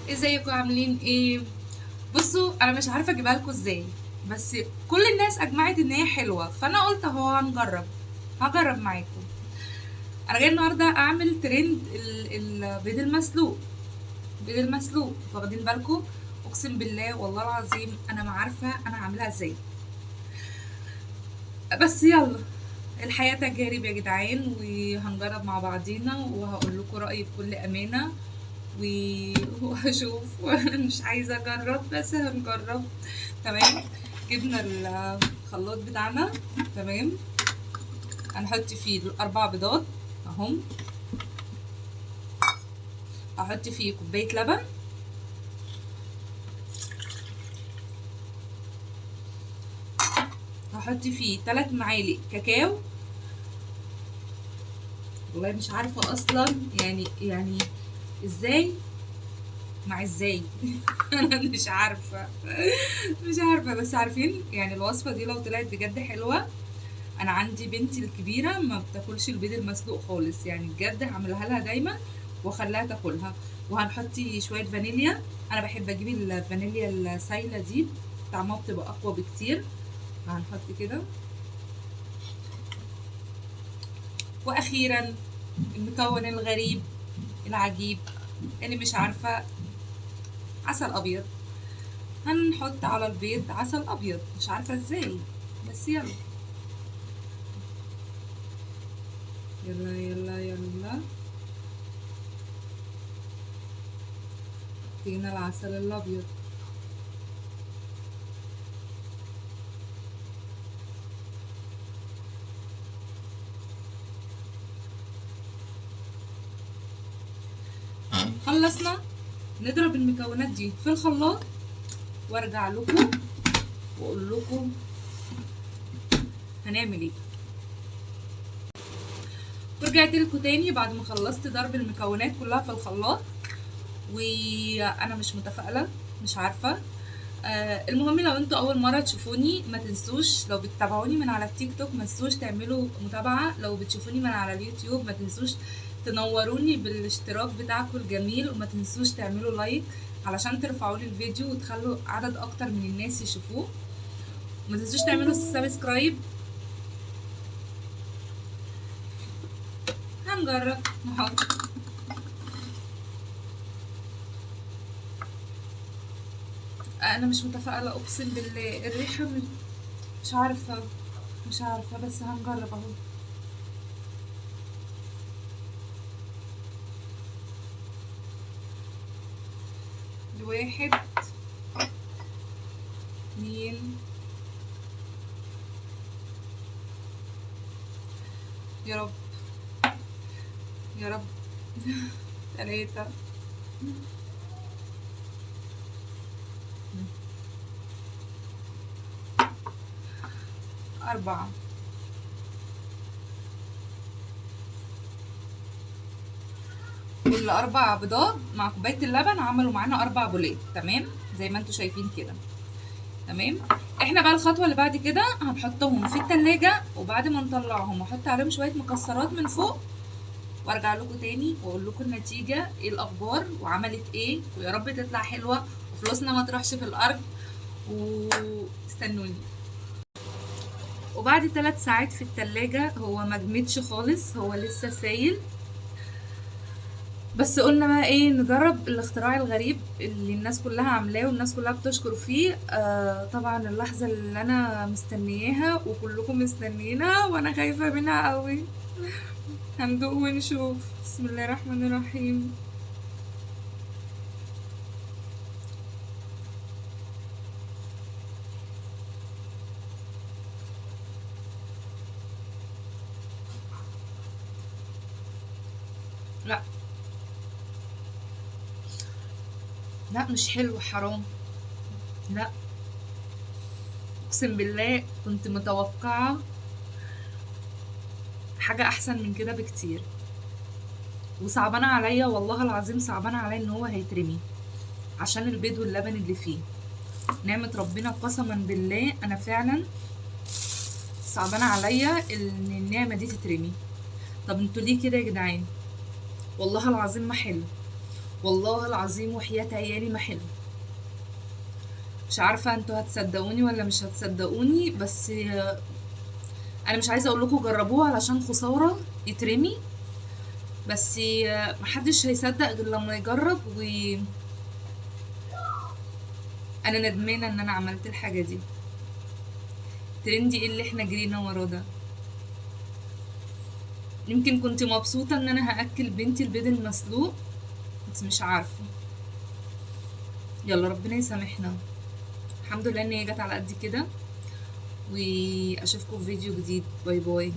ازيكم عاملين ايه؟ بصوا انا مش عارفه اجيبها لكم ازاي، بس كل الناس اجمعت ان هي حلوه، فانا قلت اهو هجرب معاكم. انا جاي النهارده اعمل ترند البيض المسلوق. البيض المسلوق، واخدين بالكم؟ اقسم بالله والله العظيم انا ما عارفه انا هعملها ازاي، بس يلا. الحياه تجارب يا جدعان، وهنجرب مع بعضينا وهقول لكم رايي بكل امانه وهشوف. مش عايزه اجرب بس هنجرب. تمام. جبنا الخلاط بتاعنا. تمام. هنحط فيه الاربع بيضات اهم. هحط فيه كوبايه لبن. هحط فيه 3 معالق كاكاو. والله مش عارفه اصلا يعني ازاي مع ازاي. انا مش عارفه بس عارفين يعني الوصفه دي لو طلعت بجد حلوه. انا عندي بنتي الكبيره ما بتاكلش البيض المسلوق خالص، يعني بجد هعملها لها دايما واخليها تاكلها. وهنحط شويه فانيليا. انا بحب اجيب الفانيليا السايله دي، طعمها بتبقى اقوى بكتير. هنحط كده. واخيرا المكون الغريب العجيب اللي مش عارفه، عسل ابيض. هنحط على البيض عسل ابيض، مش عارفه ازاي، بس يلا. يلا يلا يلا. حطينا العسل الابيض. خلصنا. نضرب المكونات دي في الخلاط وارجع لكم واقول لكم هنعمل ايه. ورجعت لكم تاني بعد ما خلصت ضرب المكونات كلها في الخلاط، وانا مش متفائله، مش عارفه. المهم لو انتوا اول مره تشوفوني ما تنسوش، لو بتتابعوني من على التيك توك ما تنسوش تعملوا متابعه، لو بتشوفوني من على اليوتيوب ما تنسوش تنوروني بالاشتراك بتاعكم الجميل، وما تنسوش تعملوا لايك علشان ترفعوا لي الفيديو وتخلوا عدد اكتر من الناس يشوفوه. وما تنسوش تعملوا سبسكرايب. هنجرب نحط. انا مش متفائله اقسم بالله، الريحه مش عارفه بس هنجرب اهو. واحد، اتنين، يا رب يا رب. تلاتة، أربعة. الأربع بيضات مع كوباية اللبن عملوا معانا 4 بولات. تمام زي ما انتوا شايفين كده. تمام. احنا بقى الخطوة اللي بعد كده هنحطهم في التلاجة، وبعد ما نطلعهم احط عليهم شوية مكسرات من فوق، وارجع لكم تاني واقول لكم النتيجة ايه الاخبار وعملت ايه، ويا رب تطلع حلوة وفلوسنا ما تروحش في الارض. واستنوني. وبعد 3 ساعات في التلاجة هو ما جمدش خالص، هو لسه سايل. بس قلنا بقى ايه، نجرب الاختراع الغريب اللي الناس كلها عاملاه والناس كلها بتشكر فيه. طبعا اللحظة اللي انا مستنياها وكلكم مستنيينها وانا خايفة منها قوي. هندوق ونشوف. بسم الله الرحمن الرحيم. لا لا مش حلو، حرام. لا، اقسم بالله كنت متوقعة حاجة احسن من كده بكتير. وصعبانة عليا والله العظيم، صعبانة عليا ان هو هيترمي عشان البيض واللبن اللي فيه. نعمة ربنا قسما بالله انا فعلا صعبانة عليا ان النعمة دي تترمي. طب انتوا ليه كده يا جدعان؟ والله العظيم ما حلو. والله العظيم وحياة عيالي ما حلو. مش عارفة انتوا هتصدقوني ولا مش هتصدقوني، بس انا مش عايزة اقول لكم جربوه علشان خسارة يترمي، بس محدش هيصدق غير لما يجرب. وانا ندمانة ان انا عملت الحاجة دي. ترندي ايه اللي احنا جرينا وراه ده؟ يمكن كنت مبسوطة ان انا هاكل بنتي البيض المسلوق، بس مش عارفة. يلا ربنا يسامحنا. الحمد لله ان هي جت على قد كده، واشوفكم في فيديو جديد. باي باي.